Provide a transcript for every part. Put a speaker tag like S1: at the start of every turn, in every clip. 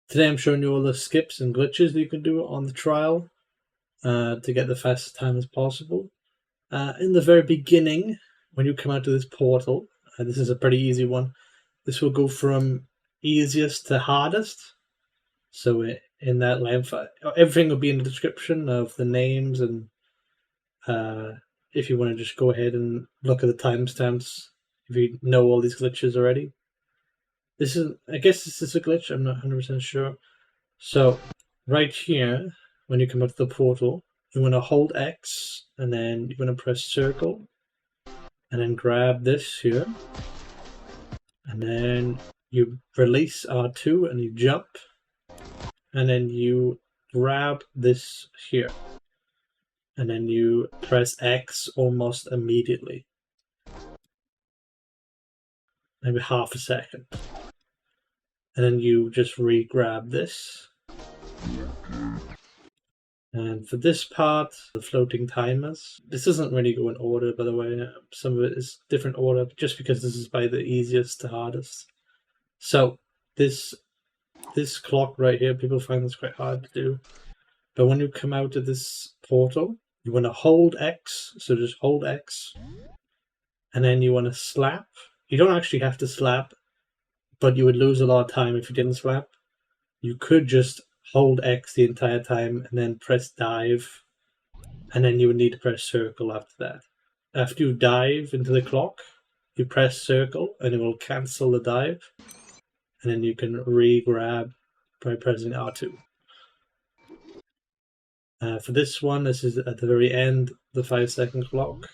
S1: Today I'm showing you all the skips and glitches that you can do on the trial to get the fastest time as possible. In the very beginning, when you come out to this portal, this is a pretty easy one. This will go from easiest to hardest. So in that length, everything will be in the description of the names, and if you want to just go ahead and look at the timestamps, if you know all these glitches already. I guess this is a glitch, I'm not 100% sure. So right here, when you come up to the portal, you want to hold X, and then you're going to press circle, and then grab this here, and then you release R2 and you jump, and then you grab this here, and then you press X almost immediately, maybe half a second, and then you just re-grab this. And for this part, the floating timers, this doesn't really go in order, by the way. Some of it is different order, just because this is by the easiest to hardest. So this clock right here, people find this quite hard to do. But when you come out of this portal, you want to hold X, so just hold X. And then you want to slap. You don't actually have to slap, but you would lose a lot of time if you didn't slap. You could just hold X the entire time and then press dive, and then you would need to press circle after that. After you dive into the clock, you press circle and it will cancel the dive, and then you can re-grab by pressing R2. For this one, this is at the very end, the 5-second clock.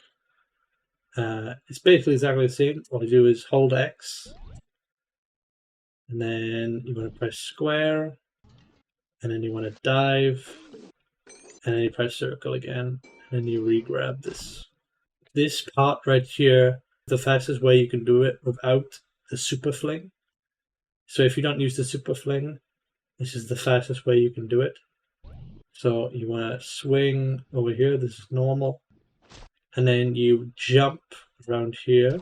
S1: It's basically exactly the same. All you do is hold X, and then you want to press square, and then you want to dive, and then you press circle again, and then you re-grab this. This part right here, the fastest way you can do it without the super fling. So if you don't use the super fling, this is the fastest way you can do it. So you want to swing over here, this is normal, and then you jump around here.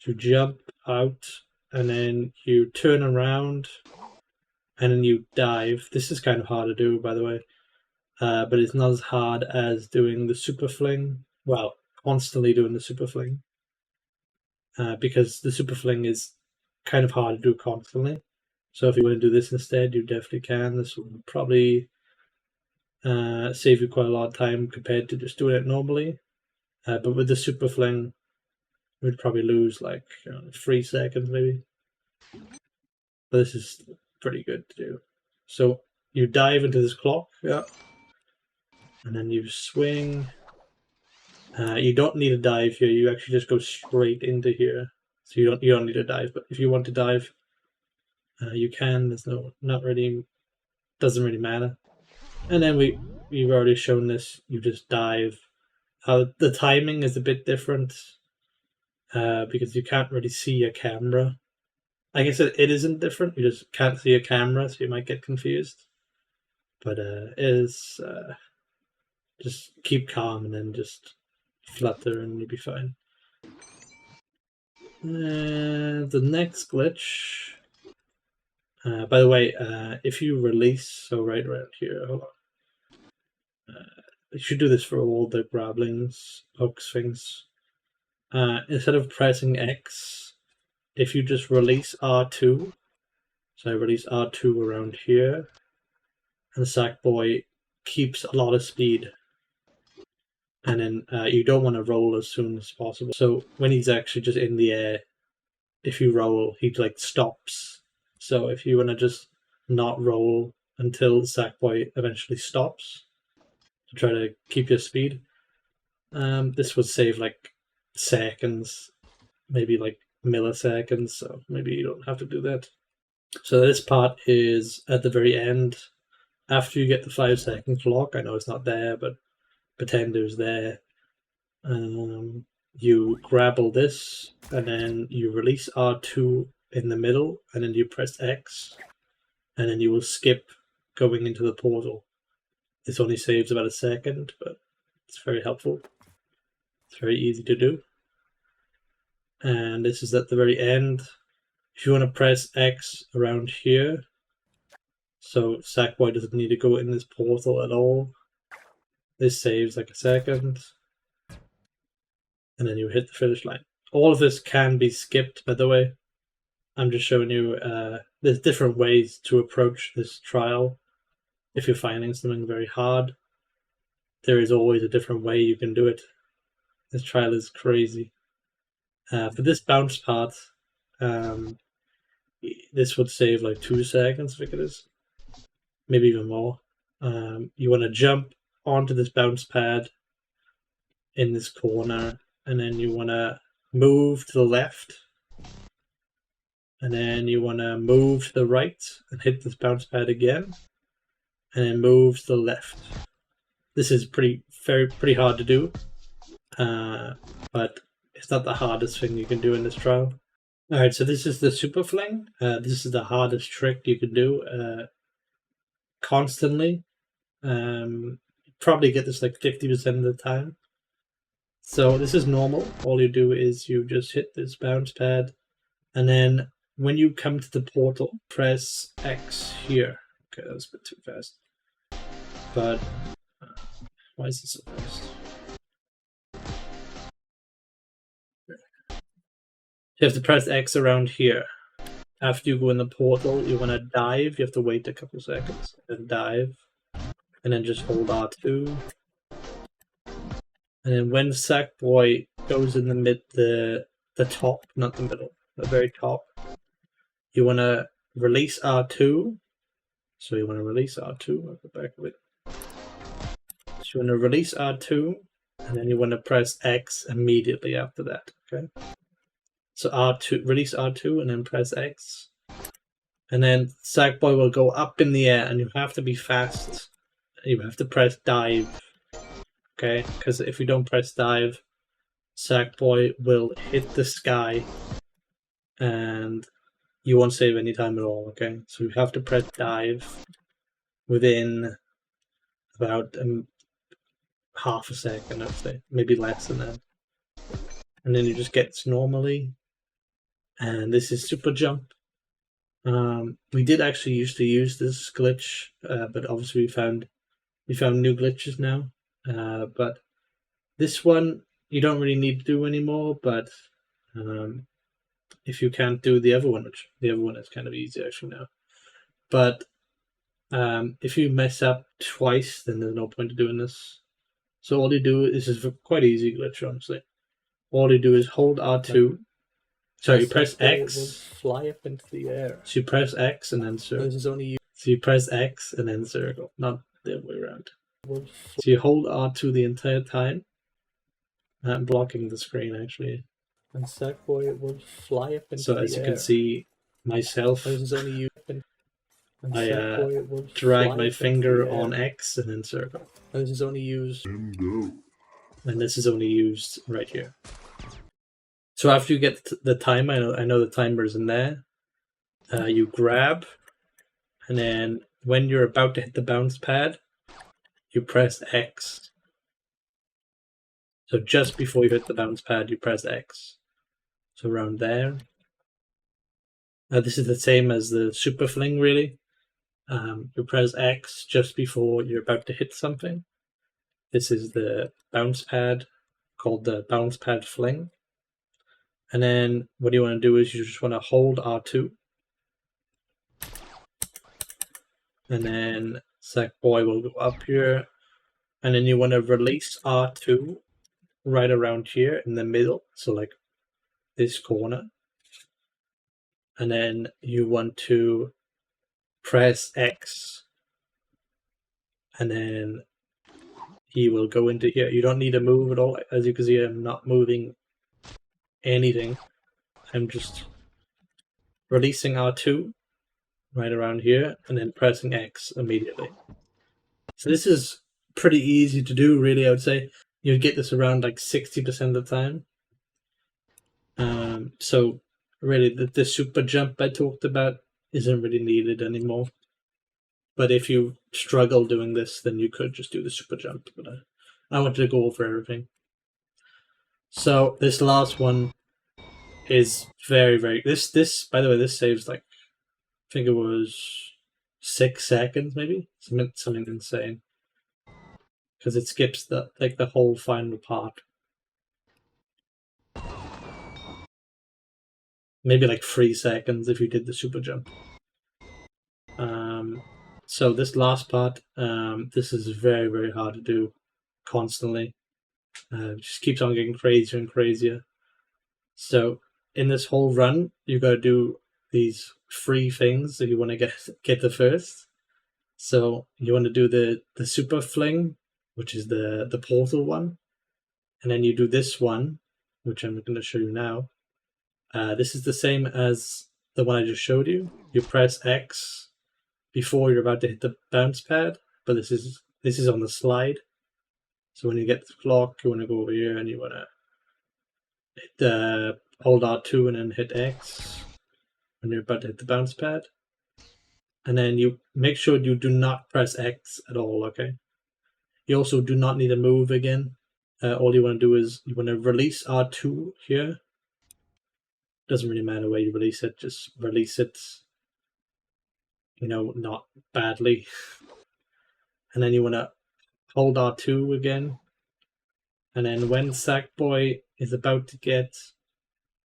S1: You jump out, and then you turn around, and then you dive. This is kind of hard to do, by the way, but it's not as hard as doing the super fling. Well, constantly doing the super fling, because the super fling is kind of hard to do constantly. So if you want to do this instead, you definitely can. This will probably save you quite a lot of time compared to just doing it normally. But with the super fling, we'd probably lose like 3 seconds maybe. But this is pretty good to do. So you dive into this clock, yeah, and then you swing. You don't need a dive here. You actually just go straight into here. So you don't need a dive. But if you want to dive, you can. There's doesn't really matter. And then we've already shown this. You just dive. The timing is a bit different because you can't really see a camera. I guess it isn't different. You just can't see a camera, so you might get confused. But it is just keep calm and then just flutter and you'll be fine. The next glitch. By the way, if you release, so right around here, hold on. You should do this for all the grablings, hooks, things. Instead of pressing X, if you just release R2, so I release R2 around here, and Sackboy keeps a lot of speed. And then you don't want to roll as soon as possible. So when he's actually just in the air, if you roll, he like stops. So if you want to just not roll until Sackboy eventually stops to try to keep your speed, this would save like seconds, maybe like milliseconds, so maybe you don't have to do that. So this part is at the very end, after you get the 5-second clock. I know it's not there, but pretend it was there. You grapple this, and then you release R2 in the middle, and then you press X, and then you will skip going into the portal. This only saves about a second, but it's very helpful. It's very easy to do. And this is at the very end. If you want to press X around here, So Sackboy doesn't need to go in this portal at all. This saves like a second. And then you hit the finish line. All of this can be skipped, by the way. I'm just showing you there's different ways to approach this trial. If you're finding something very hard, there is always a different way you can do it. This trial is crazy. For this bounce part, this would save like 2 seconds, I think it is. Maybe even more. You want to jump onto this bounce pad in this corner, and then you want to move to the left, and then you want to move to the right and hit this bounce pad again, and then move to the left. This is pretty hard to do, but it's not the hardest thing you can do in this trial. Alright, so this is the Super Fling. This is the hardest trick you can do constantly. Probably get this like 50% of the time. So this is normal. All you do is you just hit this bounce pad, and then when you come to the portal, press X here. Okay, that was a bit too fast. But why is it so fast? You have to press X around here. After you go in the portal, you want to dive. You have to wait a couple seconds and dive, and then just hold R2. And then when Sackboy goes in the top, not the middle, the very top, you want to release R2. So you want to release R2. I'll go back a bit. So you want to release R2, and then you want to press X immediately after that. Okay. So R2, release R2, and then press X, and then Sackboy will go up in the air, and you have to be fast. You have to press dive. Okay, because if you don't press dive, Sackboy will hit the sky, and you won't save any time at all. Okay, so you have to press dive within about half a second, I'd say, maybe less than that, and then you just get normally. And this is super jump. We did actually used to use this glitch, but obviously we found new glitches now. But this one you don't really need to do anymore. But if you can't do the other one, which the other one is kind of easy actually now. But if you mess up twice, then there's no point to doing this. So all you do is a quite easy glitch, honestly. All you do is hold R2. So you press X. It will fly up into the air. So you press X and then circle. This is only you. So you press X and then circle, not the other way around. So you hold R2 the entire time. I'm blocking the screen actually. And Sackboy will fly up into the air. So as you can see, myself, this is only you. I drag my finger on X and then circle. This is only used. And this is only used right here. So after you get the timer, I know the timer is in there. You grab, and then when you're about to hit the bounce pad, you press X. So just before you hit the bounce pad, you press X. So around there. This is the same as the Super Fling, really. You press X just before you're about to hit something. This is the bounce pad, called the Bounce Pad Fling. And then what you want to do is you just want to hold R2. And then Sackboy will go up here. And then you want to release R2 right around here in the middle. So like this corner. And then you want to press X. And then he will go into here. You don't need to move at all. As you can see, I'm not moving anything. I'm just releasing R2 right around here and then pressing X immediately. So this is pretty easy to do, really. I would say you'd get this around like 60% of the time. So really the super jump I talked about isn't really needed anymore. But if you struggle doing this, then you could just do the super jump. But I wanted to go over everything. So this last one is very, very... This, by the way, this saves like... I think it was 6 seconds, maybe something insane, because it skips the whole final part. Maybe like 3 seconds if you did the super jump. So this last part, this is very, very hard to do constantly. It just keeps on getting crazier and crazier. So in this whole run, you got to do these 3 things if you want to get the first. So you want to do the super fling, which is the portal one, and then you do this one, which I'm going to show you now. This is the same as the one I just showed you. You press X before you're about to hit the bounce pad, but this is on the slide. So when you get the clock, you want to go over here and you want to hit hold R2 and then hit X when you're about to hit the bounce pad. And then you make sure you do not press X at all, okay? You also do not need to move again. All you want to do is you want to release R2 here. Doesn't really matter where you release it, just release it, not badly. And then you want to hold R2 again. And then when Sackboy is about to get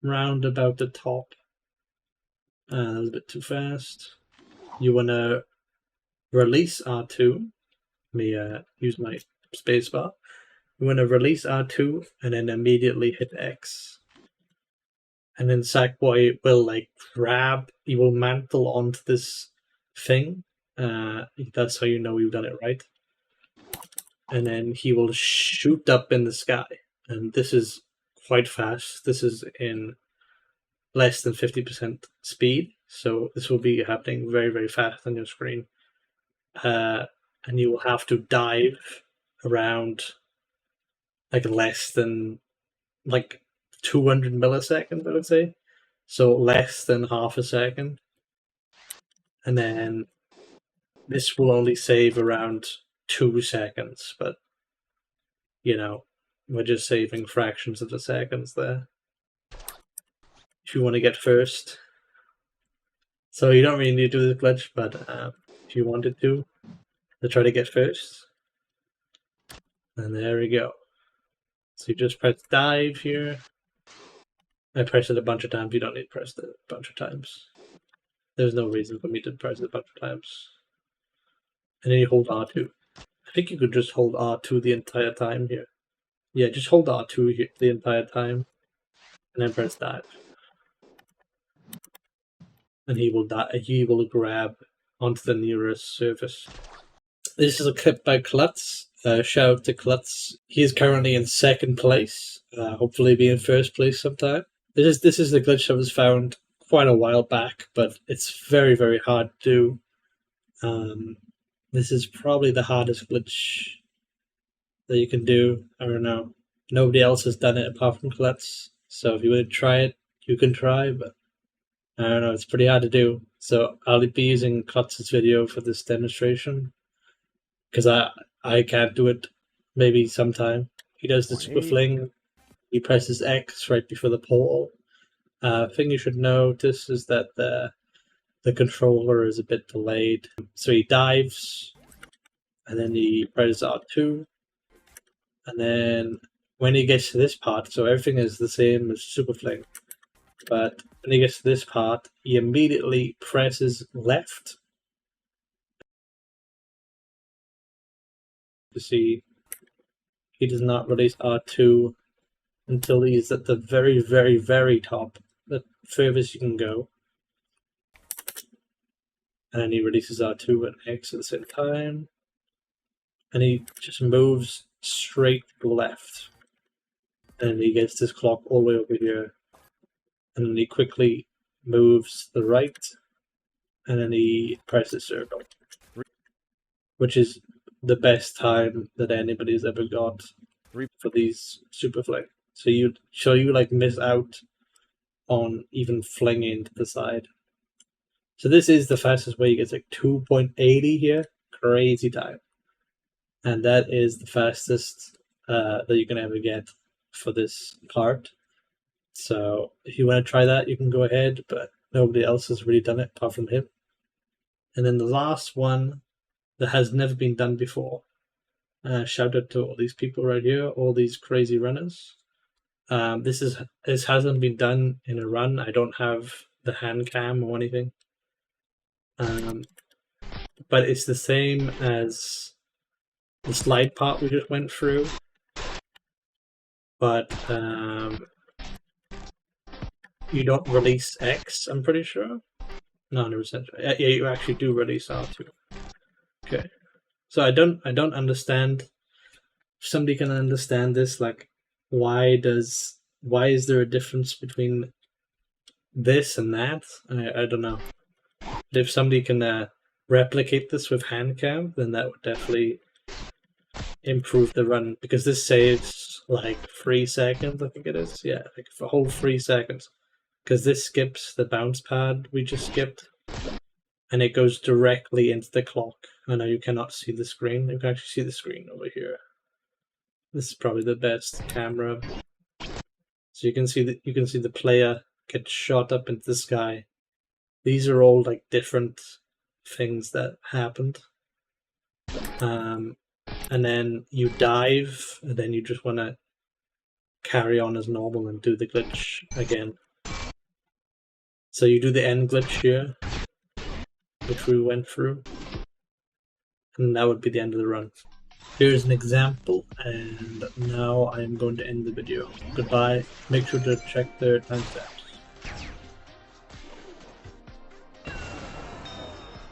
S1: round about the top, that was a bit too fast, you want to release R2. Let me use my spacebar. You want to release R2 and then immediately hit X. And then Sackboy will grab, he will mantle onto this thing. That's how you know you've done it right. And then he will shoot up in the sky. And this is quite fast. This is in less than 50% speed. So this will be happening very, very fast on your screen. And you will have to dive around less than 200 milliseconds, I would say. So less than half a second. And then this will only save around 2 seconds, but we're just saving fractions of the seconds there. If you want to get first. So you don't really need to do this glitch, but if you wanted to try to get first. And there we go. So you just press dive here. I pressed it a bunch of times. You don't need to press it a bunch of times. There's no reason for me to press it a bunch of times. And then you hold R2. I think you could just hold R2 the entire time here. Yeah, just hold R2 here the entire time. And then press dive. And he will grab onto the nearest surface. This is a clip by Klutz. Shout out to Klutz. He is currently in 2nd place. Hopefully be in 1st place sometime. This is the glitch that was found quite a while back, but it's very, very hard to do. This is probably the hardest glitch that you can do. I don't know. Nobody else has done it apart from Klutz. So if you want to try it, you can try, but I don't know, it's pretty hard to do. So I'll be using Klutz's video for this demonstration. Because I can't do it maybe sometime. He does the super fling. He presses X right before the portal. Thing you should notice is that the controller is a bit delayed. So he dives, and then he presses R2, and then when he gets to this part, so everything is the same as super fling, but when he gets to this part, he immediately presses left. You see, he does not release R2 until he's at the very, very, very top, the furthest you can go. And then he releases R2 and X at the same time. And he just moves straight to the left. And he gets this clock all the way over here. And then he quickly moves to the right. And then he presses circle. Which is the best time that anybody's ever got for these super fling. So you miss out on even flinging to the side. So this is the fastest way. He gets 2.80 here. Crazy time. And that is the fastest that you can ever get for this part. So if you want to try that, you can go ahead, but nobody else has really done it apart from him. And then the last one that has never been done before. Shout out to all these people right here, all these crazy runners. This hasn't been done in a run. I don't have the hand cam or anything. But it's the same as the slide part we just went through. But you don't release X, I'm pretty sure. No, 100%. Yeah, you actually do release R2. Okay. So I don't understand. If somebody can understand this, like why is there a difference between this and that? I don't know. But if somebody can replicate this with Handcam, then that would definitely improve the run, because this saves like 3 seconds, I think it is. Yeah, like a whole 3 seconds. Because this skips the bounce pad we just skipped, and it goes directly into the clock. I know you cannot see the screen. You can actually see the screen over here. This is probably the best camera. So you can see the player get shot up into the sky. These are all like different things that happened. And then you dive, and then you just want to carry on as normal and do the glitch again. So you do the end glitch here, which we went through, and that would be the end of the run. Here's an example, and now I am going to end the video. Goodbye. Make sure to check the timestamp.